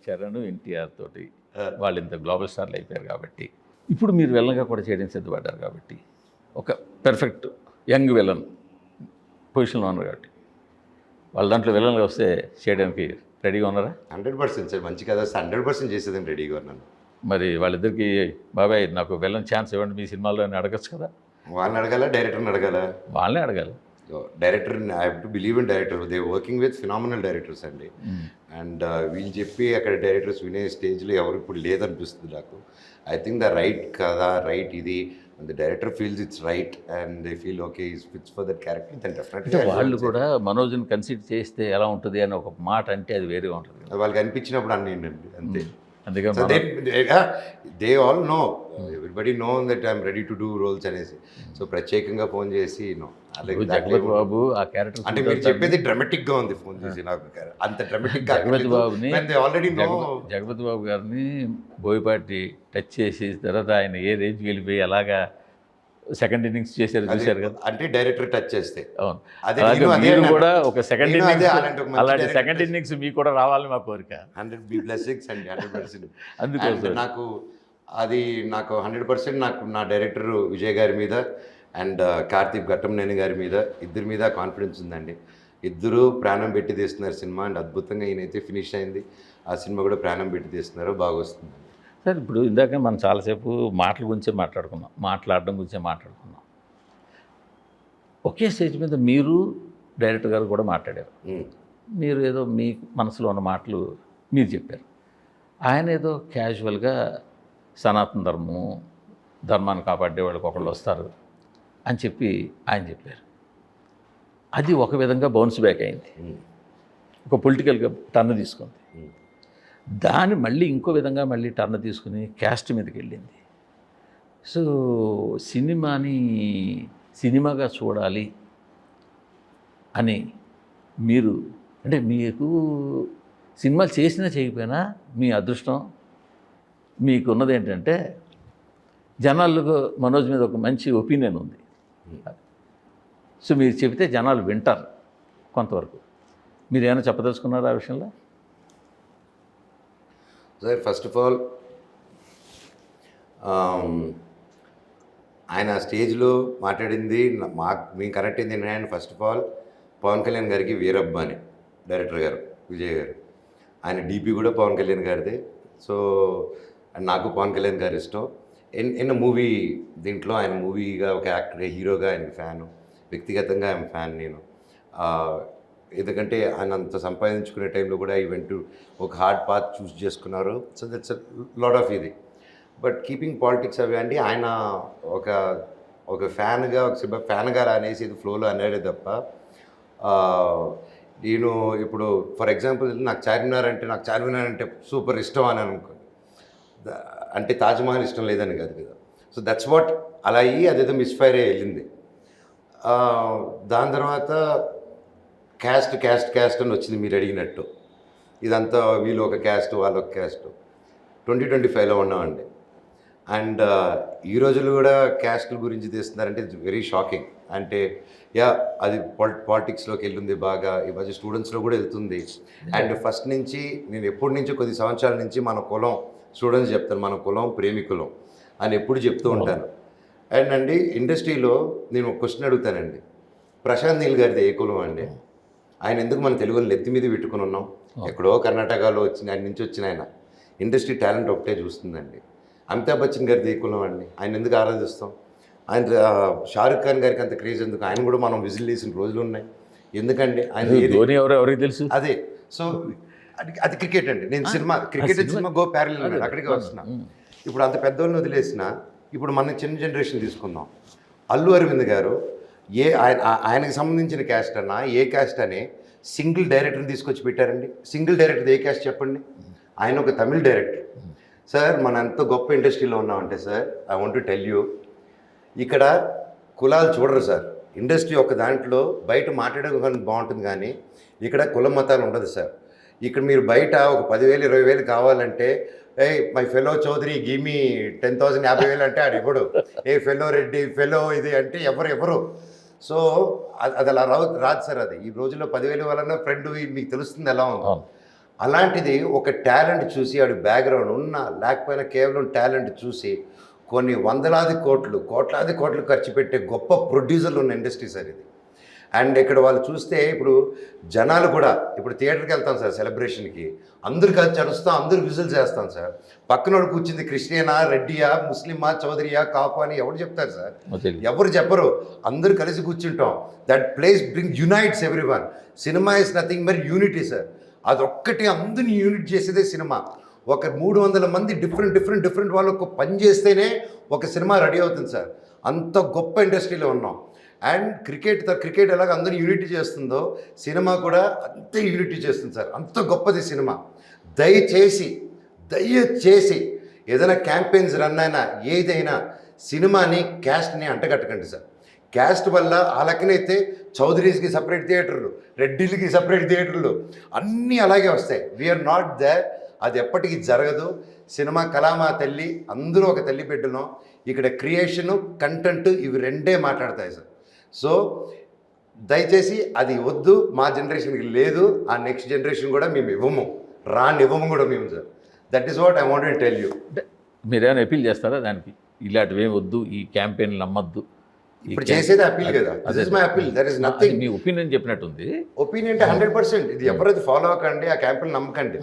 చరణ్ ఎన్టీఆర్ తోటి ఆ. వాళ్ళు ఇంత గ్లోబల్ స్టార్లు అయిపోయారు కాబట్టి ఇప్పుడు మీరు విలన్గా కూడా చేయడానికి సిద్ధపడ్డారు కాబట్టి ఒక పెర్ఫెక్ట్ యంగ్ విలన్ పొజిషన్లో ఉన్నారు కాబట్టి వాళ్ళ దాంట్లో విలన్గా వస్తే చేయడానికి రెడీగా ఉన్నారా? 100% సార్, మంచి కదా 100% చేసేదని రెడీగా ఉన్నాను. మరి వాళ్ళిద్దరికి బాబాయ్ నాకు విలన్ ఛాన్స్ ఇవ్వండి మీ సినిమాలో అని అడగచ్చు కదా. వాళ్ళని అడగాల, డైరెక్టర్ని అడగాల? వాళ్ళనే అడగాలి. Director, I have to believe in director. They working with phenomenal directors అండి. అండ్ వీళ్ళు చెప్పి అక్కడ డైరెక్టర్స్ వినే స్టేజ్లో ఎవరు ఇప్పుడు లేదనిపిస్తుంది నాకు. ఐ థింక్ ద రైట్ కదా, రైట్ ఇది, and the director feels it's right and they feel okay is fits for that character, then definitely వాళ్ళు కూడా మనోజ్ని కన్సిడర్ చేస్తే ఎలా ఉంటుంది అని ఒక మాట అంటే అది వేరే ఉంటుంది. వాళ్ళకి అనిపించినప్పుడు అన్నీ ఏంటండి అంతే. అందుకని So they all know, everybody know that I'm ready to do roles అనేసి. సో ప్రత్యేకంగా ఫోన్ చేసి నో జగపతి బాబు ఆ క్యారెక్టర్ అంటే మీరు చెప్పేది డ్రామాటిక్ గా ఉంది. ఫోన్ చేసి నాకు అంత డ్రామాటిక్ గా జగపతి బాబుని ఆల్రెడీ నో. జగపతి బాబు గారిని బోయపాటి టచ్ చేసి తర్వాత ఆయన ఏ రేంజ్కి వెళ్ళిపోయి అలాగా సెకండ్ ఇన్నింగ్స్ చేశారు చూశారు కదా. అంటే డైరెక్టర్ టచ్ చేస్తే అవును, అదే మీరు కూడా ఒక సెకండ్ ఇన్నింగ్స్ అలాంటి అలాంటి సెకండ్ ఇన్నింగ్స్ మీకు కూడా రావాలని మా కోరిక. 100 బ్లెస్సింగ్స్ అండి, 100%. అందుకోసం నాకు అది నాకు 100% నాకు నా డైరెక్టర్ విజయ్ గారి మీద అండ్ కార్తీక్ ఘట్టంనేని గారి మీద, ఇద్దరి మీద కాన్ఫిడెన్స్ ఉందండి. ఇద్దరు ప్రాణం పెట్టి తీస్తున్నారు సినిమా అండ్ అద్భుతంగా ఈయనైతే ఫినిష్ అయింది. ఆ సినిమా కూడా ప్రాణం పెట్టి తీస్తున్నారు, బాగా వస్తుంది. సార్ ఇప్పుడు ఇందాక మనం చాలాసేపు మాటల గురించే మాట్లాడుకున్నాం, మాట్లాడడం గురించే మాట్లాడుకున్నాం. ఒకే స్టేజ్ మీద మీరు డైరెక్టర్ గారు కూడా మాట్లాడారు. మీరు ఏదో మీ మనసులో ఉన్న మాటలు మీరు చెప్పారు, ఆయన ఏదో క్యాజువల్గా సనాతన ధర్మాన్ని కాపాడే వాళ్ళకి ఒకళ్ళు వస్తారు అని చెప్పి ఆయన చెప్పారు. అది ఒక విధంగా బౌన్స్ బ్యాక్ అయింది, ఒక పొలిటికల్గా టర్న్ తీసుకుంది. దాన్ని మళ్ళీ ఇంకో విధంగా మళ్ళీ టర్న్ తీసుకుని క్యాస్ట్ మీదకి వెళ్ళింది. సో సినిమాని సినిమాగా చూడాలి అని మీరు అంటే మీకు సినిమాలు చేసినా చేయకపోయినా మీ అదృష్టం మీకున్నది ఏంటంటే జనాలకు మనోజ్ మీద ఒక మంచి ఒపీనియన్ ఉంది. సో మీరు చెబితే జనాలు వింటారు కొంతవరకు. మీరు ఏమైనా చెప్పదలుచుకున్నారా ఆ విషయంలో? సార్ ఫస్ట్ ఆఫ్ ఆల్ ఆయన స్టేజ్లో మాట్లాడింది మేము కరెక్ట్ అయింది. ఆయన first of all Pawan Kalyan గారికి వీరబ్బ అని డైరెక్టర్ గారు విజయ్ గారు, ఆయన డీపీ కూడా పవన్ కళ్యాణ్ గారిదే. సో నాకు పవన్ కళ్యాణ్ గారు ఇష్టం. ఎన్న మూవీ దీంట్లో ఆయన మూవీగా ఒక యాక్టర్గా హీరోగా ఆయనకి ఫ్యాను, వ్యక్తిగతంగా ఆయన ఫ్యాన్ నేను. ఎందుకంటే ఆయన అంత సంపాదించుకునే టైంలో కూడా ఈవెంట్ ఒక హార్డ్ పాత్ చూస్ చేసుకున్నారు. సో దట్స్ లాట్ ఆఫ్ ఇది. బట్ కీపింగ్ పాలిటిక్స్ అవి అండి, ఆయన ఒక ఫ్యాన్గా ఒక ఫ్యాన్గా అనేసి ఇది ఫ్లోలో అనేది తప్ప నేను ఇప్పుడు ఫర్ ఎగ్జాంపుల్ నాకు చార్మినార్ అంటే సూపర్ ఇష్టం అని అనుకోండి, అంటే తాజ్మహల్ ఇష్టం లేదని కాదు కదా. సో దట్స్ వాట్ అలా అయ్యి అదేదో మిస్ఫైర్ అయ్యి వెళ్ళింది. దాని తర్వాత క్యాస్ట్ అని వచ్చింది మీరు అడిగినట్టు. ఇదంతా వీళ్ళు ఒక క్యాస్ట్ వాళ్ళు ఒక క్యాస్ట్ 2025లో ఉన్నామండి. అండ్ ఈ రోజులు కూడా క్యాస్ట్ల గురించి తీస్తున్నారంటే ఇట్స్ వెరీ షాకింగ్. అంటే అది పాలిటిక్స్లోకి వెళ్తుంది బాగా, ఈ మధ్య స్టూడెంట్స్లో కూడా వెళ్తుంది. అండ్ ఫస్ట్ నుంచి నేను ఎప్పటి నుంచో కొద్ది సంవత్సరాల నుంచి మన కులం స్టూడెంట్స్ చెప్తాను, మన కులం ప్రేమికులం అని ఎప్పుడు చెప్తూ ఉంటాను. అండ్ అండి ఇండస్ట్రీలో నేను ఒక క్వశ్చన్ అడుగుతానండి, ప్రశాంత్ నీల్ గారిది ఏ కులం అండి? ఆయన ఎందుకు మన తెలుగులో నెత్తి మీద పెట్టుకుని ఉన్నాం? ఎక్కడో కర్ణాటకలో ఆయన నుంచి వచ్చిన ఆయన ఇండస్ట్రీ టాలెంట్ ఒకటే చూస్తుందండి. అమితాబ్ బచ్చన్ గారిది ఏ కులం అండి? ఆయన ఎందుకు ఆరాధిస్తాం? ఆయన షారుఖ్ ఖాన్ గారికి అంత క్రేజ్ ఎందుకు? ఆయన కూడా మనం విజిల్ వేసిన రోజులు ఉన్నాయి. ఎందుకండి ఆయన ఎవరికి తెలుసు? అదే. సో అది క్రికెట్ అండి. నేను క్రికెట్ సినిమా గో ప్యారలల్ అక్కడికి వస్తున్నా. ఇప్పుడు అంత పెద్దోళ్ళని వదిలేసిన ఇప్పుడు మన చిన్న జనరేషన్ తీసుకుందాం. అల్లు అరవింద్ గారు ఆయనకు సంబంధించిన క్యాస్ట్ అన్నా ఏ క్యాస్ట్ అని సింగిల్ డైరెక్టర్ని తీసుకొచ్చి పెట్టారండి. సింగిల్ డైరెక్టర్ ఏ క్యాస్ట్ చెప్పండి? ఆయన ఒక తమిళ్ డైరెక్టర్. సార్ మన ఎంత గొప్ప ఇండస్ట్రీలో ఉన్నామంటే sir, I want to tell you, ఇక్కడ కులాలు చూడరు సార్. ఇండస్ట్రీ ఒక దాంట్లో బయట మాట్లాడడం బాగుంటుంది కానీ ఇక్కడ కుల మతాలు ఉండదు సార్. ఇక్కడ మీరు బయట ఒక 10,000 20,000 కావాలంటే మై ఫెలో చౌదరి గిమి 10,000 50,000 అంటే ఆడు ఇవ్వడు. ఫెలో రెడ్డి ఫెలో ఇది అంటే ఎవరు. సో అది అలా రాదు సార్. అది ఈ రోజుల్లో 10,000 వలన ఫ్రెండ్ మీకు తెలుస్తుంది ఎలా ఉందో. అలాంటిది ఒక టాలెంట్ చూసి వాడి బ్యాక్గ్రౌండ్ ఉన్నా లేకపోయినా కేవలం టాలెంట్ చూసి కొన్ని వందలాది కోట్లు కోట్లాది కోట్లు ఖర్చు పెట్టే గొప్ప ప్రొడ్యూసర్లు ఉన్న ఇండస్ట్రీ సార్ ఇది. అండ్ ఇక్కడ వాళ్ళు చూస్తే ఇప్పుడు జనాలు కూడా ఇప్పుడు థియేటర్కి వెళ్తాం సార్ సెలబ్రేషన్కి, అందరు కలిసి చరుస్తాం, అందరు విజిల్స్ చేస్తాం సార్. పక్కనోడు కూర్చుంది క్రిస్టియనా, రెడ్డియా, ముస్లిమా, చౌదరియా, కాపు అని ఎవరు చెప్తారు సార్? ఎవరు చెప్పరు. అందరూ కలిసి కూర్చుంటాం. That place bring unites every one. Cinema is nothing but unity sir. అదొక్కటి అందరినీ యూనిట్ చేసేదే సినిమా. ఒక 300 మంది డిఫరెంట్ వాళ్ళు ఒక పని చేస్తేనే ఒక సినిమా రెడీ అవుతుంది సార్. అంత గొప్ప ఇండస్ట్రీలో ఉన్నాం. అండ్ క్రికెట్ ఎలాగ అందరూ యూనిటీ చేస్తుందో సినిమా కూడా అంతే యూనిటీ చేస్తుంది సార్. అంత గొప్పది సినిమా. దయచేసి ఏదైనా క్యాంపెయిన్స్ రన్ అయినా ఏదైనా సినిమాని క్యాస్ట్ని అంటగట్టకండి సార్. క్యాస్ట్ వల్ల ఆ లెక్కనైతే చౌదరీస్కి సపరేట్ థియేటర్లు, రెడ్డిలకి సపరేట్ థియేటర్లు అన్నీ అలాగే వస్తాయి. We're not there. అది ఎప్పటికీ జరగదు. సినిమా కళామా తల్లి, అందరూ ఒక తల్లి బిడ్డను. ఇక్కడ క్రియేషను, కంటెంట్ ఇవి రెండే మాట్లాడతాయి సార్. సో దయచేసి అది వద్దు, మా జనరేషన్కి లేదు, ఆ నెక్స్ట్ జనరేషన్ కూడా మేము ఇవ్వము కూడా మేము sir. That is what I want to tell you. మీరేమైనా అపీల్ చేస్తారా దానికి? ఇలాంటివి ఏమి వద్దు, ఈ క్యాంపెయిన్ నమ్మద్దు. ఇప్పుడు చేసేది అపీల్ కదా. This is my appeal. There is nothing. మీ ఒపీనియన్ చెప్పినట్టుంది. ఒపీనియన్ అంటే 100%. ఇది ఎవరైతే ఫాలో అవ్వకండి, ఆ క్యాంపెయిన్ నమ్మకండి.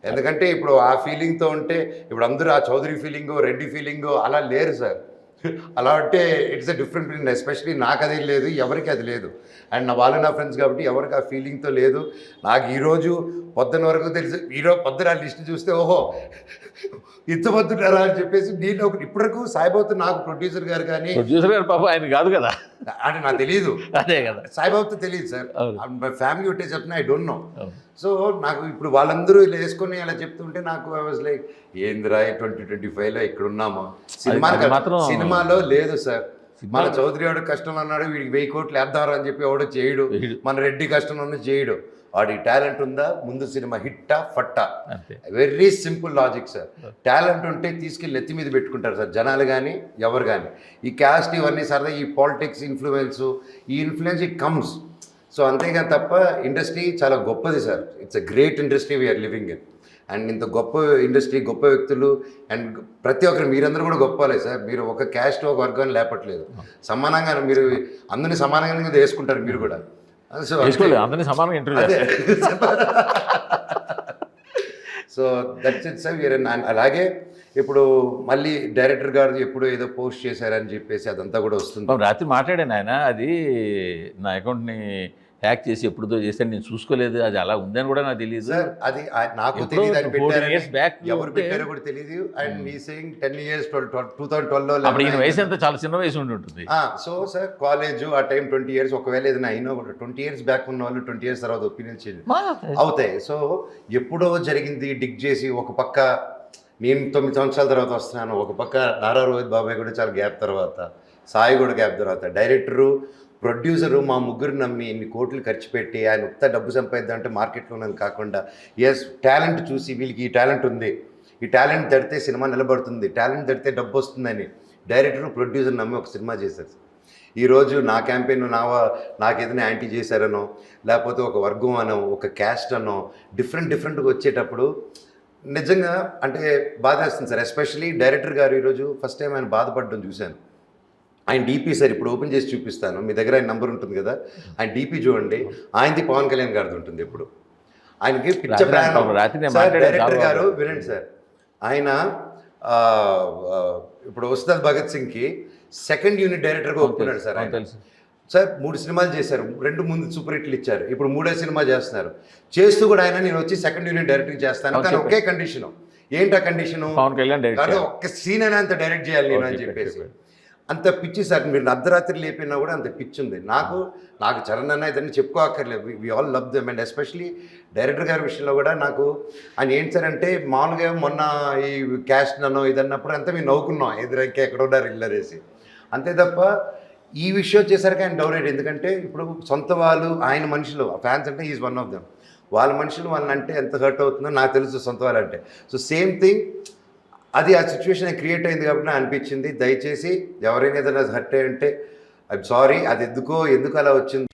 ఎందుకంటే ఇప్పుడు ఆ ఫీలింగ్తో ఉంటే ఇప్పుడు అందరూ ఆ చౌదరి ఫీలింగో, రెడ్డి ఫీలింగో అలా లేరు సార్. అలా అంటే it's a different feeling. Especially నాకు అది లేదు, ఎవరికి అది లేదు. అండ్ నా ఫ్రెండ్స్ కాబట్టి ఎవరికి ఆ ఫీలింగ్తో లేదు. నాకు ఈరోజు పొద్దున వరకు తెలుసు. ఈరోజు పొద్దున లిస్ట్ చూస్తే ఓహో ఇంత పొద్దున్నారా అని చెప్పేసి నేను ఇప్పటివరకు సాయిబాబుతో నాకు ప్రొడ్యూసర్ గారు పాప ఆయన కాదు కదా అంటే నాకు తెలియదు. అదే కదా, సాయిబాబుతో తెలియదు సార్. మై ఫ్యామిలీ ఉంటే చెప్తున్నా, ఐ డోంట్ నో. సో నాకు ఇప్పుడు వాళ్ళందరూ ఇలా వేసుకొని అలా చెప్తుంటే నాకు ఐ వాజ్ లైక్ ఏందిరా 2025లో ఇక్కడ ఉన్నామా? సినిమాలో లేదు సార్. మన చౌదరి వాడు కష్టంలో అన్నాడు, వీడికి 1000 కోట్లు వేద్దారు అని చెప్పి ఎవడో చేయడు. మన రెడ్డి కష్టంలో చేయడు. వాడి టాలెంట్ ఉందా, ముందు సినిమా హిట్టా ఫట్టా. Very simple logic sir. Talent ఉంటే తీసుకెళ్ళి ఎత్తి మీద పెట్టుకుంటారు సార్ జనాలు కానీ ఎవరు కానీ. ఈ క్యాస్ట్ ఇవన్నీ సరదా ఈ పాలిటిక్స్ ఇన్ఫ్లుయెన్స్, ఈ ఇన్ఫ్లుయెన్స్ ఇట్ కమ్స్. సో అంతేగాని తప్ప ఇండస్ట్రీ చాలా గొప్పది sir. It's a great industry we're living in. And ఇంత గొప్ప ఇండస్ట్రీ, గొప్ప వ్యక్తులు, అండ్ ప్రతి ఒక్కరు మీరందరూ కూడా గొప్పలే సార్. మీరు ఒక క్యాస్ట్ ఒక వర్గాన్ని లేపట్లేదు, సమానంగా మీరు అందరినీ సమానంగా వేసుకుంటారు మీరు కూడా. సో అందరినీ సమానంగా interview. So that's it sir. We're అలాగే ఇప్పుడు మళ్ళీ డైరెక్టర్ గారు ఎప్పుడు ఏదో పోస్ట్ చేశారని చెప్పేసి అదంతా కూడా వస్తుంది. రాత్రి మాట్లాడాను ఆయన, అది నా అకౌంట్ని హ్యాక్ చేసి ఎప్పుడుదో చేశాను, నేను చూసుకోలేదు, అది అలా ఉందని కూడా నాకు తెలియదు సార్. అది నాకు తెలియదు, అది ఎవరు పెట్టారో కూడా తెలియదు. అండ్ మీ సేయింగ్ 10 years 2012లో అప్పుడు ఈయన వయసు ఎంత, చాలా చిన్న వయసు ఉండి ఉంటుంది. సో సార్ కాలేజ్ ఆ టైం 20 years, ఒకవేళ ఏదైనా అయినా కూడా 20 years బ్యాక్ ఉన్న వాళ్ళు 20 years తర్వాత ఒపీనియన్ చేంజ్ అవుతాయి. సో ఎప్పుడో జరిగింది డిగ్ చేసి, ఒక పక్క నేను 9 సంవత్సరాల తర్వాత వస్తున్నాను, ఒక పక్క నారా రోహిత్ బాబాయ్ కూడా చాలా గ్యాప్ తర్వాత, సాయి కూడా గ్యాప్ తర్వాత, డైరెక్టరు ప్రొడ్యూసరు మా ముగ్గురు నమ్మి ఇన్ని కోట్లు ఖర్చు పెట్టి ఆయన ఉత్త డబ్బు సంపాదిద్దామంటే మార్కెట్లో ఉన్నది కాకుండా ఎస్ టాలెంట్ చూసి వీళ్ళకి ఈ టాలెంట్ ఉంది, ఈ టాలెంట్ తడితే సినిమా నిలబడుతుంది, టాలెంట్ తడితే డబ్బు వస్తుందని డైరెక్టరు ప్రొడ్యూసర్ నమ్మి ఒక సినిమా చేశారు. ఈరోజు నా క్యాంపెయిన్ నాకేదైనా యాంటీ చేశారనో, లేకపోతే ఒక వర్గం అనో, ఒక క్యాస్ట్ అనో డిఫరెంట్గా వచ్చేటప్పుడు నిజంగా అంటే బాధేస్తుంది సార్. ఎస్పెషలీ డైరెక్టర్ గారు ఈరోజు ఫస్ట్ టైం ఆయన బాధపడడం చూశాను. ఆయన డీపీ సార్ ఇప్పుడు ఓపెన్ చేసి చూపిస్తాను, మీ దగ్గర ఆయన నంబర్ ఉంటుంది కదా, ఆయన డీపీ చూడండి. ఆయనది పవన్ కళ్యాణ్ గారిది ఉంటుంది. ఎప్పుడు ఆయనకి పిచ్చ ప్రాణం. డైరెక్టర్ గారు వినండి సార్, ఆయన ఇప్పుడు ఉస్తాద్ భగత్ సింగ్కి సెకండ్ యూనిట్ డైరెక్టర్గా ఒప్పుకున్నాడు సార్. ఆయన సార్ 3 సినిమాలు చేశారు, 2 ముందు సూపర్ హిట్లు ఇచ్చారు, ఇప్పుడు 3వ సినిమా చేస్తున్నారు. చేస్తూ కూడా ఆయన నేను వచ్చి సెకండ్ యూనిట్ డైరెక్టర్ చేస్తాను, కానీ ఒకే కండిషను. ఏంటా కండిషను? పవన్ కళ్యాణ్ ఒక్క సీన్ అయినా అంత డైరెక్ట్ చేయాలి నేను అని చెప్పేసి. అంత పిచ్చి సార్. మీరు అర్ధరాత్రి లేపినా కూడా అంత పిచ్చి ఉంది నాకు చరణ్ అన్న ఇదన్నీ చెప్పుకోక్కర్లేదు. We all love them. And especially director గారి విషయంలో కూడా నాకు ఆయన ఏంటి సార్ అంటే, మామూలుగా మొన్న ఈ క్యాస్ట్ నన్ను ఇదన్నప్పుడు అంతా మేము నవ్వుకున్నాం, ఎదురైతే ఎక్కడ ఉన్నారు ఇల్లరేసి, అంతే తప్ప ఈ విషయం వచ్చేసరికి ఆయన డౌరేట్. ఎందుకంటే ఇప్పుడు సొంత వాళ్ళు ఆయన మనుషులు ఫ్యాన్స్ అంటే ఈజ్ వన్ ఆఫ్ దెమ్. వాళ్ళ మనుషులు వాళ్ళని అంటే ఎంత హర్ట్ అవుతుందో నాకు తెలుసు, సొంత వాళ్ళు అంటే. సో సేమ్ థింగ్ అది ఆ సిచ్యువేషన్ క్రియేట్ అయింది కాబట్టి నాకు అనిపించింది, దయచేసి ఎవరైనా ఏదైనా హర్ట్ అయ్యి ఉంటే ఐఎమ్ సారీ, అది ఎందుకు అలా వచ్చింది.